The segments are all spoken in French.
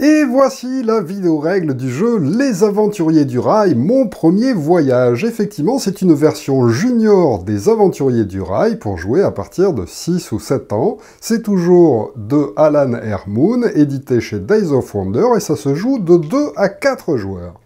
Et voici la vidéo règle du jeu Les Aventuriers du Rail, mon premier voyage. Effectivement, c'est une version junior des Aventuriers du Rail pour jouer à partir de 6 ou 7 ans. C'est toujours de Alan R. Moon, édité chez Days of Wonder, et ça se joue de 2 à 4 joueurs.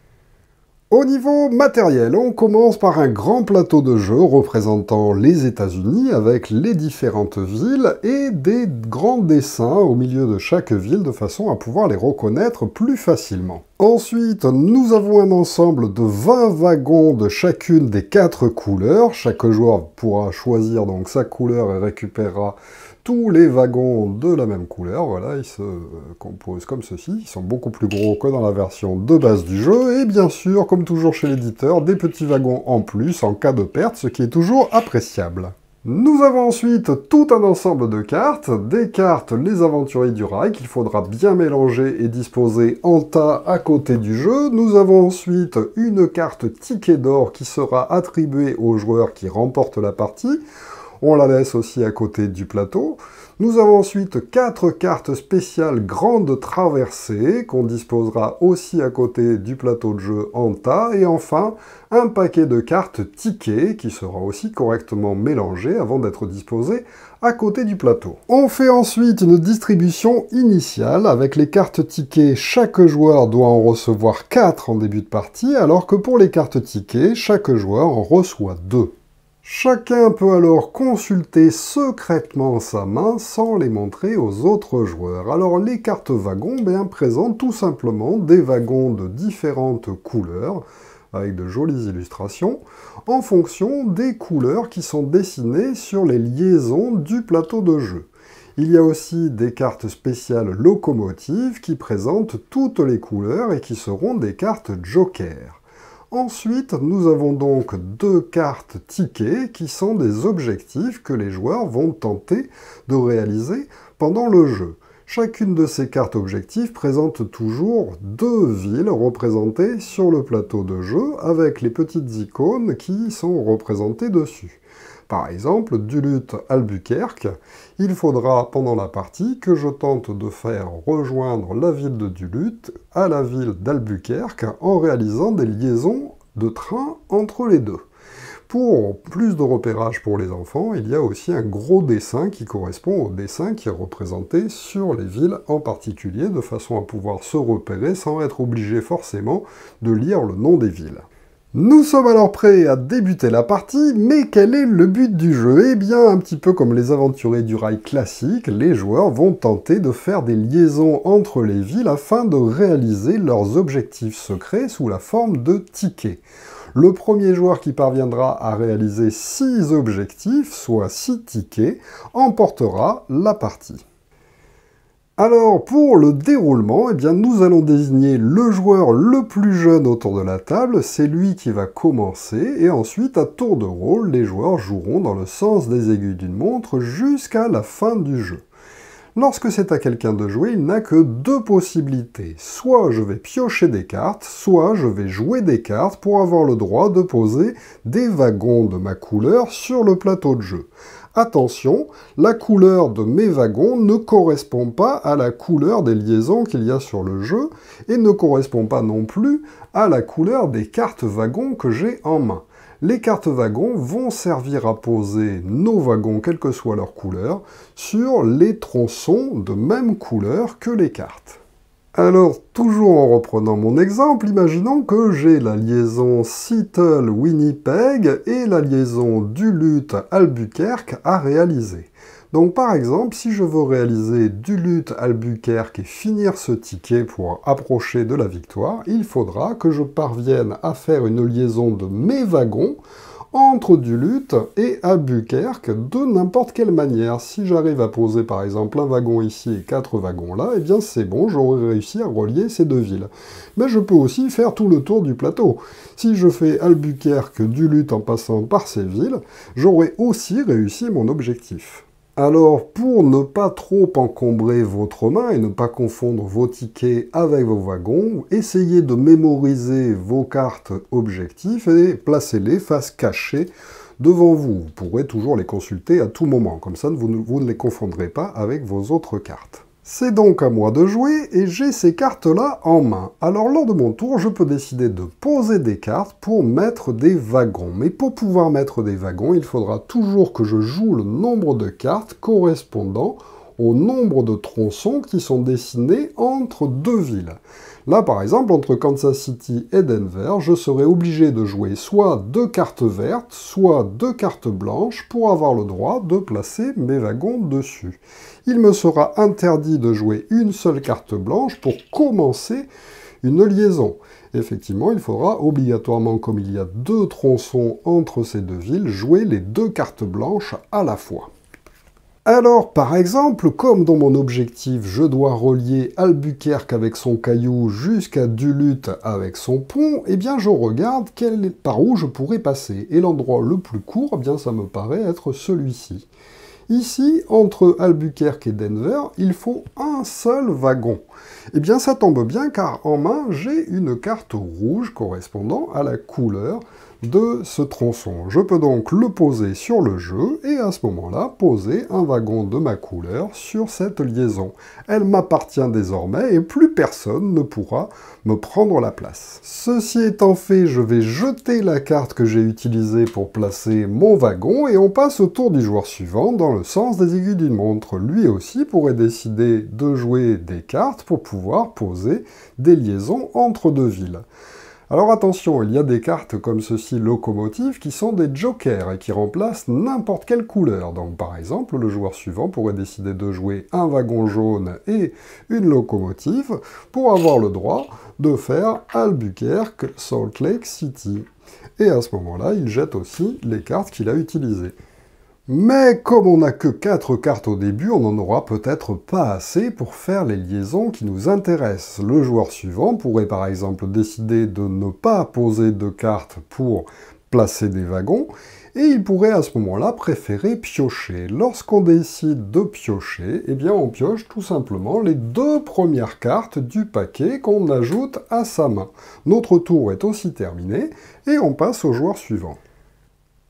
Au niveau matériel, on commence par un grand plateau de jeu représentant les États-Unis avec les différentes villes et des grands dessins au milieu de chaque ville de façon à pouvoir les reconnaître plus facilement. Ensuite, nous avons un ensemble de 20 wagons de chacune des 4 couleurs. Chaque joueur pourra choisir donc sa couleur et récupérera tous les wagons de la même couleur. Voilà, ils se composent comme ceci. Ils sont beaucoup plus gros que dans la version de base du jeu. Et bien sûr, comme toujours chez l'éditeur, des petits wagons en plus en cas de perte, ce qui est toujours appréciable. Nous avons ensuite tout un ensemble de cartes, des cartes Les Aventuriers du Rail qu'il faudra bien mélanger et disposer en tas à côté du jeu. Nous avons ensuite une carte Ticket d'or qui sera attribuée aux joueurs qui remportent la partie. On la laisse aussi à côté du plateau. Nous avons ensuite 4 cartes spéciales Grande Traversée, qu'on disposera aussi à côté du plateau de jeu en tas. Et enfin, un paquet de cartes tickets, qui sera aussi correctement mélangé avant d'être disposé à côté du plateau. On fait ensuite une distribution initiale. Avec les cartes tickets, chaque joueur doit en recevoir 4 en début de partie, alors que pour les cartes tickets, chaque joueur en reçoit 2. Chacun peut alors consulter secrètement sa main sans les montrer aux autres joueurs. Alors les cartes wagons présentent tout simplement des wagons de différentes couleurs, avec de jolies illustrations, en fonction des couleurs qui sont dessinées sur les liaisons du plateau de jeu. Il y a aussi des cartes spéciales locomotives qui présentent toutes les couleurs et qui seront des cartes joker. Ensuite, nous avons donc 2 cartes tickets qui sont des objectifs que les joueurs vont tenter de réaliser pendant le jeu. Chacune de ces cartes objectifs présente toujours 2 villes représentées sur le plateau de jeu avec les petites icônes qui sont représentées dessus. Par exemple, Duluth Albuquerque, il faudra pendant la partie que je tente de faire rejoindre la ville de Duluth à la ville d'Albuquerque en réalisant des liaisons de train entre les deux. Pour plus de repérage pour les enfants, il y a aussi un gros dessin qui correspond au dessin qui est représenté sur les villes en particulier, de façon à pouvoir se repérer sans être obligé forcément de lire le nom des villes. Nous sommes alors prêts à débuter la partie, mais quel est le but du jeu? Eh bien, un petit peu comme les Aventuriers du Rail classiques, les joueurs vont tenter de faire des liaisons entre les villes afin de réaliser leurs objectifs secrets sous la forme de tickets. Le premier joueur qui parviendra à réaliser 6 objectifs, soit 6 tickets, emportera la partie. Alors, pour le déroulement, nous allons désigner le joueur le plus jeune autour de la table, c'est lui qui va commencer, et ensuite, à tour de rôle, les joueurs joueront dans le sens des aiguilles d'une montre jusqu'à la fin du jeu. Lorsque c'est à quelqu'un de jouer, il n'a que 2 possibilités. Soit je vais piocher des cartes, soit je vais jouer des cartes pour avoir le droit de poser des wagons de ma couleur sur le plateau de jeu. Attention, la couleur de mes wagons ne correspond pas à la couleur des liaisons qu'il y a sur le jeu, et ne correspond pas non plus à la couleur des cartes wagons que j'ai en main. Les cartes wagons vont servir à poser nos wagons, quelle que soit leur couleur, sur les tronçons de même couleur que les cartes. Alors, toujours en reprenant mon exemple, imaginons que j'ai la liaison Seattle-Winnipeg et la liaison Duluth-Albuquerque à réaliser. Donc par exemple, si je veux réaliser Duluth-Albuquerque et finir ce ticket pour approcher de la victoire, il faudra que je parvienne à faire une liaison de mes wagons entre Duluth et Albuquerque de n'importe quelle manière. Si j'arrive à poser par exemple un wagon ici et 4 wagons là, eh bien c'est bon, j'aurai réussi à relier ces 2 villes. Mais je peux aussi faire tout le tour du plateau. Si je fais Albuquerque-Duluth en passant par ces villes, j'aurai aussi réussi mon objectif. Alors, pour ne pas trop encombrer votre main et ne pas confondre vos tickets avec vos wagons, essayez de mémoriser vos cartes objectifs et placez-les face cachée devant vous. Vous pourrez toujours les consulter à tout moment, comme ça vous ne les confondrez pas avec vos autres cartes. C'est donc à moi de jouer et j'ai ces cartes-là en main. Alors lors de mon tour, je peux décider de poser des cartes pour mettre des wagons. Mais pour pouvoir mettre des wagons, il faudra toujours que je joue le nombre de cartes correspondant au nombre de tronçons qui sont dessinés entre deux villes. Là, par exemple, entre Kansas City et Denver, je serai obligé de jouer soit 2 cartes vertes, soit 2 cartes blanches pour avoir le droit de placer mes wagons dessus. Il me sera interdit de jouer une seule carte blanche pour commencer une liaison. Effectivement, il faudra obligatoirement, comme il y a 2 tronçons entre ces deux villes, jouer les 2 cartes blanches à la fois. Alors, par exemple, comme dans mon objectif, je dois relier Albuquerque avec son caillou jusqu'à Duluth avec son pont, eh bien je regarde par où je pourrais passer. Et l'endroit le plus court, eh bien ça me paraît être celui-ci. Ici, entre Albuquerque et Denver, il faut un seul wagon. Eh bien ça tombe bien car en main, j'ai une carte rouge correspondant à la couleur de ce tronçon. Je peux donc le poser sur le jeu et à ce moment-là poser un wagon de ma couleur sur cette liaison. Elle m'appartient désormais et plus personne ne pourra me prendre la place. Ceci étant fait, je vais jeter la carte que j'ai utilisée pour placer mon wagon et on passe au tour du joueur suivant dans le sens des aiguilles d'une montre. Lui aussi pourrait décider de jouer des cartes pour pouvoir poser des liaisons entre deux villes. Alors attention, il y a des cartes comme ceci, locomotives, qui sont des jokers et qui remplacent n'importe quelle couleur. Donc par exemple, le joueur suivant pourrait décider de jouer un wagon jaune et une locomotive pour avoir le droit de faire Albuquerque, Salt Lake City. Et à ce moment-là, il jette aussi les cartes qu'il a utilisées. Mais comme on n'a que 4 cartes au début, on n'en aura peut-être pas assez pour faire les liaisons qui nous intéressent. Le joueur suivant pourrait par exemple décider de ne pas poser de cartes pour placer des wagons, et il pourrait à ce moment-là préférer piocher. Lorsqu'on décide de piocher, eh bien on pioche tout simplement les 2 premières cartes du paquet qu'on ajoute à sa main. Notre tour est aussi terminé, et on passe au joueur suivant.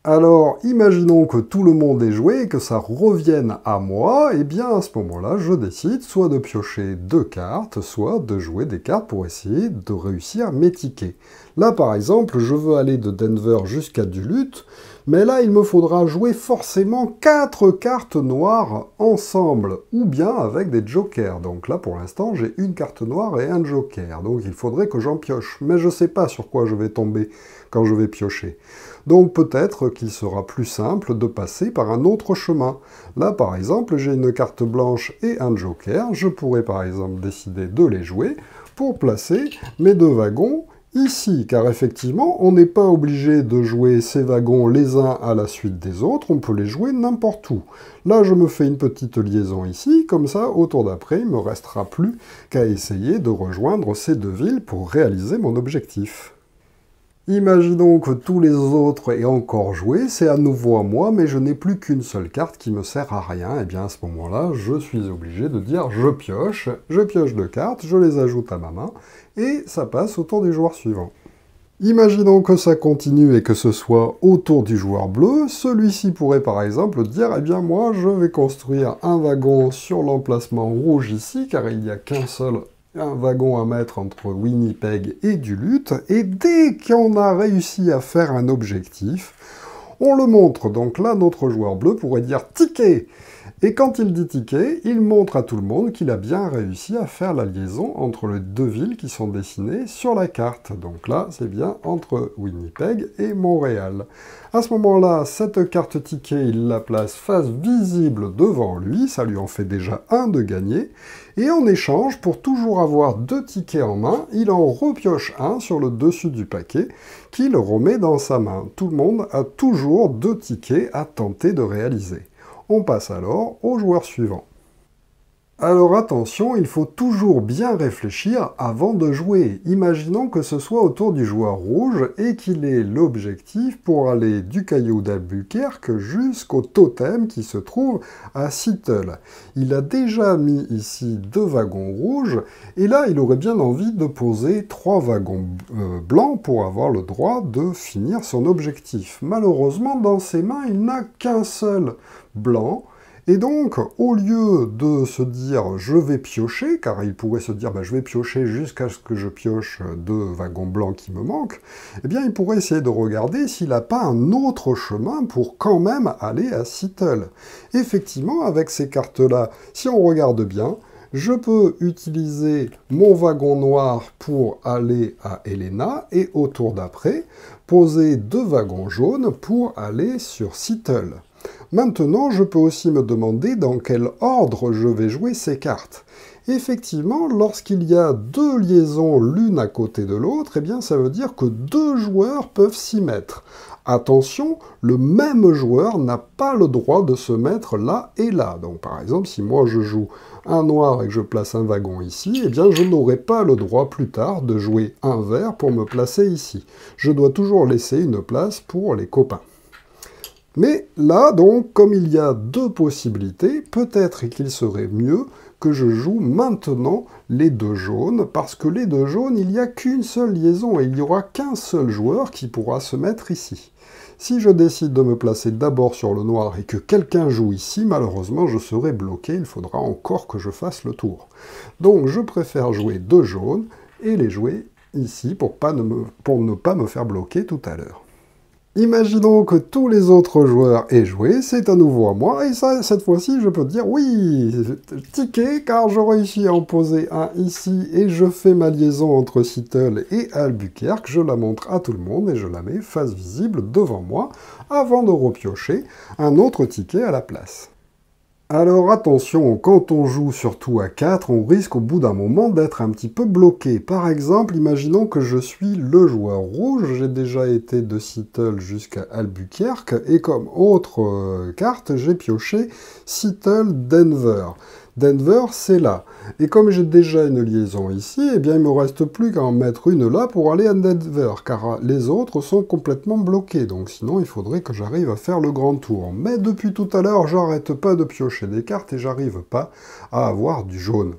Alors, imaginons que tout le monde ait joué et que ça revienne à moi, et bien à ce moment-là, je décide soit de piocher 2 cartes, soit de jouer des cartes pour essayer de réussir mes tickets. Là, par exemple, je veux aller de Denver jusqu'à Duluth, mais là, il me faudra jouer forcément 4 cartes noires ensemble, ou bien avec des jokers. Donc là, pour l'instant, j'ai une carte noire et un joker, donc il faudrait que j'en pioche. Mais je ne sais pas sur quoi je vais tomber quand je vais piocher. Donc peut-être qu'il sera plus simple de passer par un autre chemin. Là, par exemple, j'ai une carte blanche et un joker. Je pourrais par exemple décider de les jouer pour placer mes 2 wagons ici, car effectivement, on n'est pas obligé de jouer ces wagons les uns à la suite des autres, on peut les jouer n'importe où. Là, je me fais une petite liaison ici, comme ça, au tour d'après, il ne me restera plus qu'à essayer de rejoindre ces 2 villes pour réaliser mon objectif. Imaginons que tous les autres aient encore joué, c'est à nouveau à moi, mais je n'ai plus qu'une seule carte qui me sert à rien. Et bien à ce moment-là, je suis obligé de dire je pioche 2 cartes, je les ajoute à ma main, et ça passe au tour du joueur suivant. Imaginons que ça continue et que ce soit au tour du joueur bleu, celui-ci pourrait par exemple dire « Eh bien moi, je vais construire un wagon sur l'emplacement rouge ici, car il n'y a qu'un seul wagon à mettre entre Winnipeg et Duluth, et dès qu'on a réussi à faire un objectif, on le montre. Donc là, notre joueur bleu pourrait dire « ticket ». Et quand il dit ticket, il montre à tout le monde qu'il a bien réussi à faire la liaison entre les 2 villes qui sont dessinées sur la carte. Donc là, c'est bien entre Winnipeg et Montréal. À ce moment-là, cette carte ticket, il la place face visible devant lui, ça lui en fait déjà un de gagné. Et en échange, pour toujours avoir 2 tickets en main, il en repioche un sur le dessus du paquet, qu'il remet dans sa main. Tout le monde a toujours 2 tickets à tenter de réaliser. On passe alors au joueur suivant. Alors attention, il faut toujours bien réfléchir avant de jouer. Imaginons que ce soit au tour du joueur rouge et qu'il ait l'objectif pour aller du caillou d'Albuquerque jusqu'au totem qui se trouve à Seattle. Il a déjà mis ici 2 wagons rouges et là il aurait bien envie de poser 3 wagons blancs pour avoir le droit de finir son objectif. Malheureusement, dans ses mains, il n'a qu'un seul blanc. Et donc, au lieu de se dire je vais piocher, car il pourrait se dire je vais piocher jusqu'à ce que je pioche 2 wagons blancs qui me manquent, eh bien il pourrait essayer de regarder s'il n'a pas un autre chemin pour quand même aller à Seattle. Effectivement, avec ces cartes-là, si on regarde bien, je peux utiliser mon wagon noir pour aller à Helena et au tour d'après, poser 2 wagons jaunes pour aller sur Seattle. Maintenant, je peux aussi me demander dans quel ordre je vais jouer ces cartes. Effectivement, lorsqu'il y a 2 liaisons l'une à côté de l'autre, eh bien ça veut dire que 2 joueurs peuvent s'y mettre. Attention, le même joueur n'a pas le droit de se mettre là et là. Donc par exemple, si moi je joue un noir et que je place un wagon ici, eh bien je n'aurai pas le droit plus tard de jouer un vert pour me placer ici. Je dois toujours laisser une place pour les copains. Mais là, donc, comme il y a 2 possibilités, peut-être qu'il serait mieux que je joue maintenant les 2 jaunes, parce que les 2 jaunes, il n'y a qu'une seule liaison, et il n'y aura qu'un seul joueur qui pourra se mettre ici. Si je décide de me placer d'abord sur le noir et que quelqu'un joue ici, malheureusement, je serai bloqué, il faudra encore que je fasse le tour. Donc, je préfère jouer 2 jaunes et les jouer ici pour ne pas me faire bloquer tout à l'heure. Imaginons que tous les autres joueurs aient joué, c'est à nouveau à moi, et ça, cette fois-ci, je peux dire oui, ticket, car je réussis à en poser un ici, et je fais ma liaison entre Seattle et Albuquerque, je la montre à tout le monde, et je la mets face visible devant moi, avant de repiocher un autre ticket à la place. Alors attention, quand on joue surtout à 4, on risque au bout d'un moment d'être un petit peu bloqué. Par exemple, imaginons que je suis le joueur rouge, j'ai déjà été de Seattle jusqu'à Albuquerque, et comme autre carte, j'ai pioché Seattle-Denver. Denver, c'est là. Et comme j'ai déjà une liaison ici, eh bien il ne me reste plus qu'à en mettre une là pour aller à Denver, car les autres sont complètement bloqués, donc sinon il faudrait que j'arrive à faire le grand tour. Mais depuis tout à l'heure, j'arrête pas de piocher des cartes et j'arrive pas à avoir du jaune.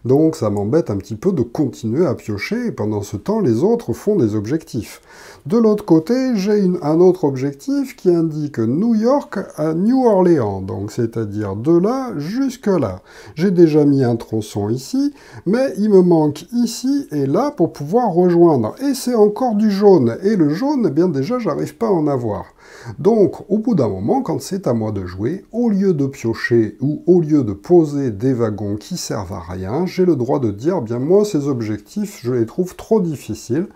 Donc ça m'embête un petit peu de continuer à piocher, et pendant ce temps, les autres font des objectifs. De l'autre côté, j'ai un autre objectif qui indique New York à New Orleans, donc c'est-à-dire de là jusque là. J'ai déjà mis un tronçon ici, mais il me manque ici et là pour pouvoir rejoindre. Et c'est encore du jaune, et le jaune, eh bien déjà, j'arrive pas à en avoir. Donc, au bout d'un moment, quand c'est à moi de jouer, au lieu de piocher ou au lieu de poser des wagons qui servent à rien, j'ai le droit de dire, bien moi, ces objectifs, je les trouve trop difficiles,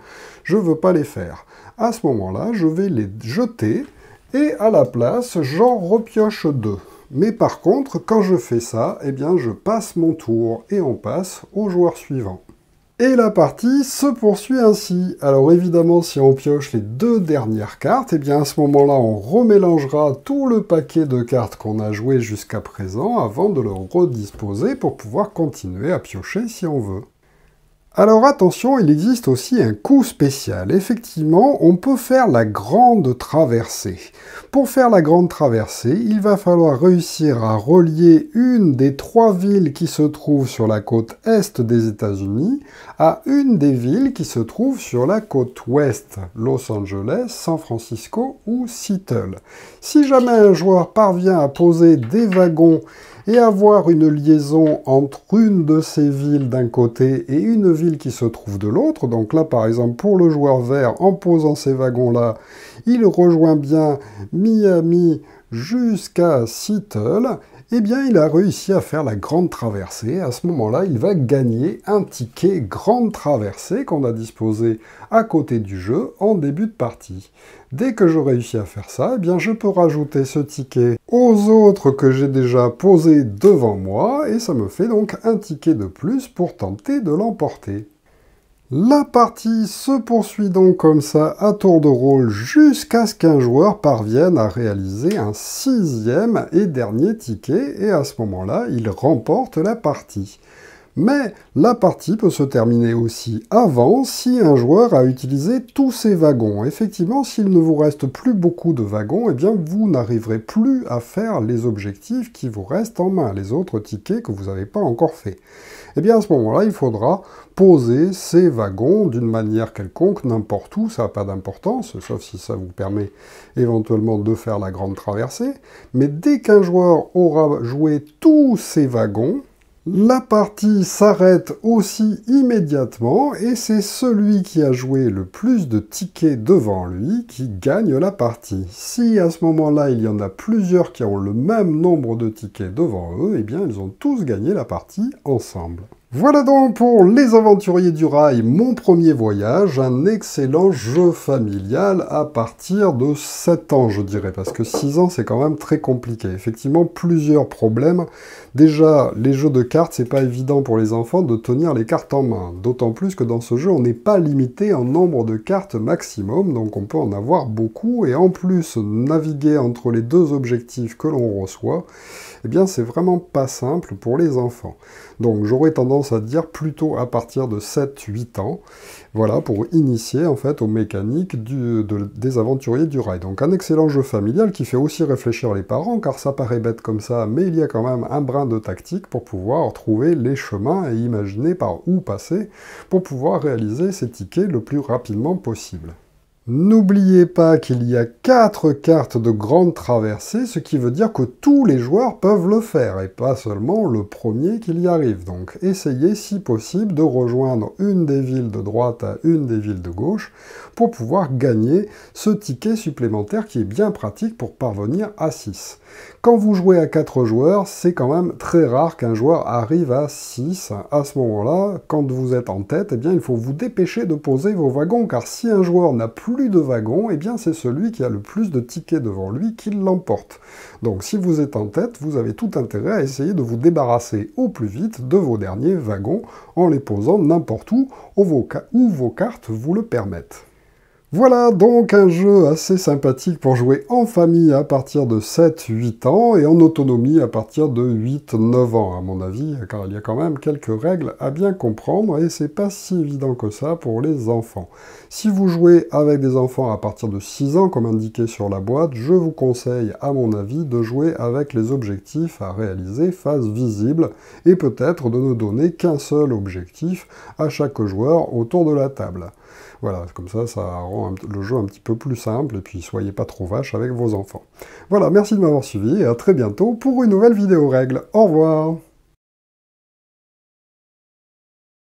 je veux pas les faire. À ce moment-là, je vais les jeter, et à la place, j'en repioche 2. Mais par contre, quand je fais ça, eh bien, je passe mon tour, et on passe au joueur suivant. Et la partie se poursuit ainsi. Alors évidemment, si on pioche les 2 dernières cartes, eh bien à ce moment-là, on remélangera tout le paquet de cartes qu'on a joué jusqu'à présent avant de le redisposer pour pouvoir continuer à piocher si on veut. Alors attention, il existe aussi un coup spécial. Effectivement, on peut faire la grande traversée. Pour faire la grande traversée, il va falloir réussir à relier une des 3 villes qui se trouvent sur la côte est des États-Unis à une des villes qui se trouvent sur la côte ouest, Los Angeles, San Francisco ou Seattle. Si jamais un joueur parvient à poser des wagons et avoir une liaison entre une de ces villes d'un côté et une ville qui se trouve de l'autre. Donc là, par exemple, pour le joueur vert, en posant ces wagons-là, il rejoint bien Miami jusqu'à Seattle. Eh bien, il a réussi à faire la grande traversée. À ce moment-là, il va gagner un ticket grande traversée qu'on a disposé à côté du jeu en début de partie. Dès que je réussis à faire ça, eh bien, je peux rajouter ce ticket aux autres que j'ai déjà posés devant moi, et ça me fait donc un ticket de plus pour tenter de l'emporter. La partie se poursuit donc comme ça à tour de rôle jusqu'à ce qu'un joueur parvienne à réaliser un 6e et dernier ticket, et à ce moment-là, il remporte la partie. Mais la partie peut se terminer aussi avant si un joueur a utilisé tous ses wagons. Effectivement, s'il ne vous reste plus beaucoup de wagons, eh bien vous n'arriverez plus à faire les objectifs qui vous restent en main, les autres tickets que vous n'avez pas encore fait. eh bien à ce moment-là, il faudra poser ces wagons d'une manière quelconque, n'importe où, ça n'a pas d'importance, sauf si ça vous permet éventuellement de faire la grande traversée. Mais dès qu'un joueur aura joué tous ces wagons, la partie s'arrête aussi immédiatement et c'est celui qui a joué le plus de tickets devant lui qui gagne la partie. Si à ce moment-là il y en a plusieurs qui ont le même nombre de tickets devant eux, eh bien ils ont tous gagné la partie ensemble. Voilà donc pour Les Aventuriers du Rail, mon premier voyage, un excellent jeu familial à partir de 7 ans, je dirais, parce que 6 ans, c'est quand même très compliqué. Effectivement, plusieurs problèmes. Déjà, les jeux de cartes, c'est pas évident pour les enfants de tenir les cartes en main, d'autant plus que dans ce jeu, on n'est pas limité en nombre de cartes maximum, donc on peut en avoir beaucoup, et en plus, naviguer entre les deux objectifs que l'on reçoit, eh bien, c'est vraiment pas simple pour les enfants. Donc j'aurais tendance à dire plutôt à partir de 7-8 ans, voilà, pour initier en fait aux mécaniques des aventuriers du rail. Donc un excellent jeu familial qui fait aussi réfléchir les parents, car ça paraît bête comme ça, mais il y a quand même un brin de tactique pour pouvoir trouver les chemins et imaginer par où passer pour pouvoir réaliser ces tickets le plus rapidement possible. N'oubliez pas qu'il y a 4 cartes de grande traversée, ce qui veut dire que tous les joueurs peuvent le faire, et pas seulement le premier qui y arrive. Donc essayez, si possible, de rejoindre une des villes de droite à une des villes de gauche, pour pouvoir gagner ce ticket supplémentaire qui est bien pratique pour parvenir à 6. Quand vous jouez à 4 joueurs, c'est quand même très rare qu'un joueur arrive à 6. À ce moment-là, quand vous êtes en tête, eh bien, il faut vous dépêcher de poser vos wagons, car si un joueur n'a plus de wagons, eh bien, c'est celui qui a le plus de tickets devant lui qui l'emporte. Donc, si vous êtes en tête, vous avez tout intérêt à essayer de vous débarrasser au plus vite de vos derniers wagons en les posant n'importe où vos cartes vous le permettent. Voilà donc un jeu assez sympathique pour jouer en famille à partir de 7-8 ans et en autonomie à partir de 8-9 ans à mon avis, car il y a quand même quelques règles à bien comprendre et c'est pas si évident que ça pour les enfants. Si vous jouez avec des enfants à partir de 6 ans comme indiqué sur la boîte, je vous conseille à mon avis de jouer avec les objectifs à réaliser face visible et peut-être de ne donner qu'un seul objectif à chaque joueur autour de la table. Voilà, comme ça rend le jeu un petit peu plus simple, et puis soyez pas trop vache avec vos enfants. Voilà, merci de m'avoir suivi, et à très bientôt pour une nouvelle vidéo règle. Au revoir!